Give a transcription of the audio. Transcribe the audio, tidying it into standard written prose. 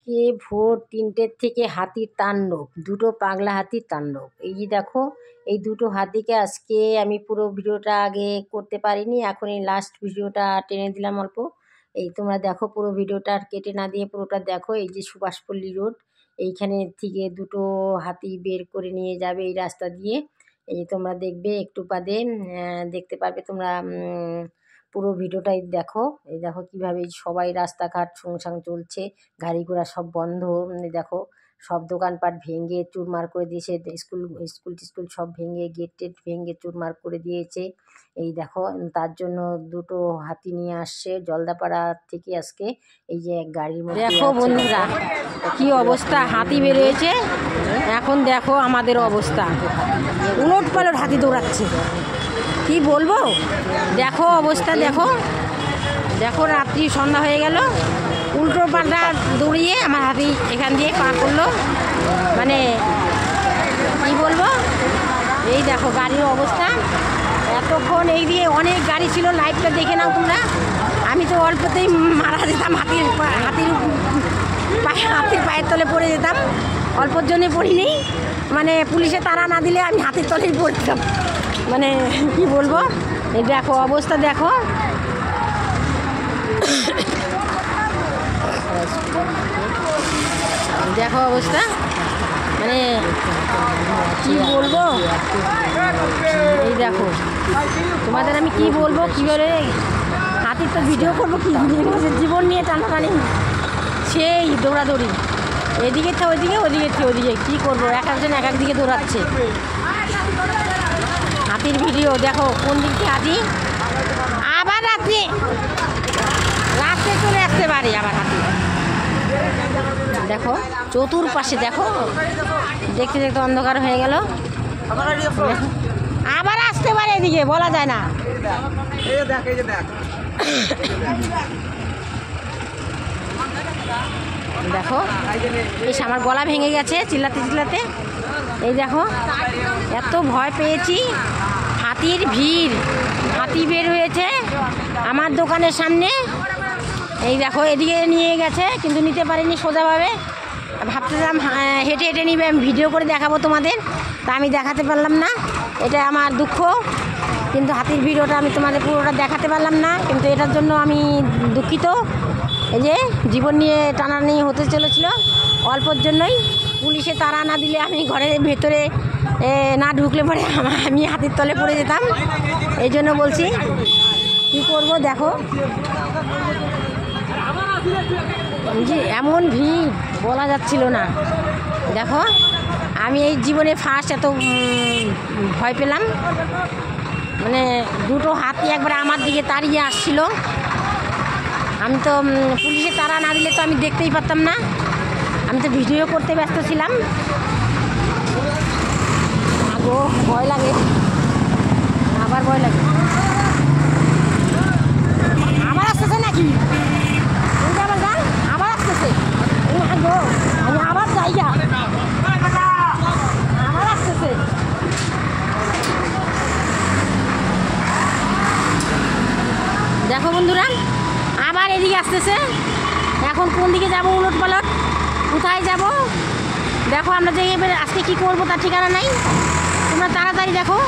আজকে ভোর 3টের থেকে হাতির তাণ্ডব, দুটো পাগলা হাতির তাণ্ডব। এই যে দেখো, এই দুটো হাতিকে আজকে আমি পুরো ভিডিওটা আগে করতে পারিনি, এখন এই লাস্ট ভিডিওটা টেনে দিলাম অল্প। এই তোমরা দেখো, পুরো ভিডিওটা আর কেটে না দিয়ে পুরোটা দেখো। এই যে সুভাষপল্লী রোড, এইখানে থেকে দুটো হাতি বের করে নিয়ে যাবে এই রাস্তা দিয়ে। এই তোমরা দেখবে একটু বাদে, দেখতে পারবে তোমরা। পুরো ভিডিওটাই দেখো। এই দেখো কিভাবে সবাই রাস্তাঘাট শুনশান চলছে, গাড়ি ঘোড়া সব বন্ধ। দেখো সব দোকানপাট ভেঙে চুরমার করে দিয়েছে, স্কুল সব ভেঙে, গেট টেট ভেঙে চুরমার করে দিয়েছে। এই দেখো, তার জন্য দুটো হাতি নিয়ে আসছে জলদাপাড়া থেকে আজকে। এই যে এক গাড়ির মধ্যে দেখো বন্ধুরা কি অবস্থা, হাতি বেরিয়েছে। এখন দেখো আমাদের অবস্থা, উলট পালট হাতি দৌড়াচ্ছে, কি বলবো। দেখো অবস্থা, দেখো দেখো, রাত্রি সন্ধ্যা হয়ে গেল, উল্টো পাল্টা দৌড়িয়ে আমার হাতি এখান দিয়ে পার করলো। মানে কি বলবো, এই দেখো গাড়ির অবস্থা। এতক্ষণ এই দিয়ে অনেক গাড়ি ছিল, লাইভটা দেখে নাও তোমরা। আমি তো অল্পতেই মারা যেতাম, হাতির পায়ের তলে পড়ে যেতাম। অল্পর জন্যে পড়িনি, মানে পুলিশে তাড়া না দিলে আমি হাতির তলেই পড়তাম। মানে কি বলবো, এই দেখো অবস্থা, দেখো দেখো অবস্থা, মানে কি বলবো। এই দেখো তোমাদের আমি কি বলবো, কি বলে হাতির তো ভিডিও করবো, কি জীবন নিয়ে টানাটানি, সেই দৌড়াদৌড়ি, এদিকে থেকে ওইদিকে, ওদিকে থেকে ওদিকে, কী করবো, এক একজন এক একদিকে দৌড়াচ্ছে। হাতির ভিডিও দেখো, কোন দিক থেকে হাতি আবার রাত্রে চলে আসতে পারে, আবার হাতি দেখো চতুর্পাশে, দেখো দেখতে দেখতে অন্ধকার হয়ে গেল, আবার আসতে পারে, এদিকে বলা যায় না। দেখো বেশ, আমার গলা ভেঙে গেছে চিল্লাতে চিল্লাতে। এই দেখো এত ভয় পেয়েছি, হাতির ভিড়, হাতি বের হয়েছে আমার দোকানের সামনে। এই দেখো এদিকে নিয়ে গেছে, কিন্তু নিতে পারিনি সোজাভাবে, ভাবতেছিলাম হেঁটে হেঁটে নিবে, আমি ভিডিও করে দেখাবো তোমাদের, তা আমি দেখাতে পারলাম না, এটা আমার দুঃখ। কিন্তু হাতির ভিডিওটা আমি তোমাদের পুরোটা দেখাতে পারলাম না, কিন্তু এটার জন্য আমি দুঃখিত। এই যে জীবন নিয়ে টানাটানি হতে চলেছিল, অল্পর জন্যই পুলিশে তাড়া না দিলে আমি ঘরের ভেতরে না ঢুকলে পরে আমি হাতির তলে পড়ে যেতাম। এই জন্য বলছি, কী করবো দেখো, যে এমন ভিড় বলা যাচ্ছিল না। দেখো আমি এই জীবনে ফার্স্ট এত ভয় পেলাম, মানে দুটো হাতি একবারে আমার দিকে তাড়িয়ে আসছিল। আমি তো পুলিশে তাড়া না দিলে তো আমি দেখতেই পারতাম না, আমি তো ভিডিও করতে ব্যস্ত ছিলাম। আগো ভয় লাগে, আবার ভয় লাগে, আবার আসতেছে নাকি, আবার গান আবার আসতেছে, আগো আমি আবার জায়গা আবার আসতেছে। দেখো বন্ধুরা আবার এদিকে আসতেছে, এখন কোন দিকে যাবো, উলট পালট কোথায় যাব। দেখো আমরা যে এবার আজকে কী করবো তার ঠিকানা নাই, তোমরা তাড়াতাড়ি দেখো।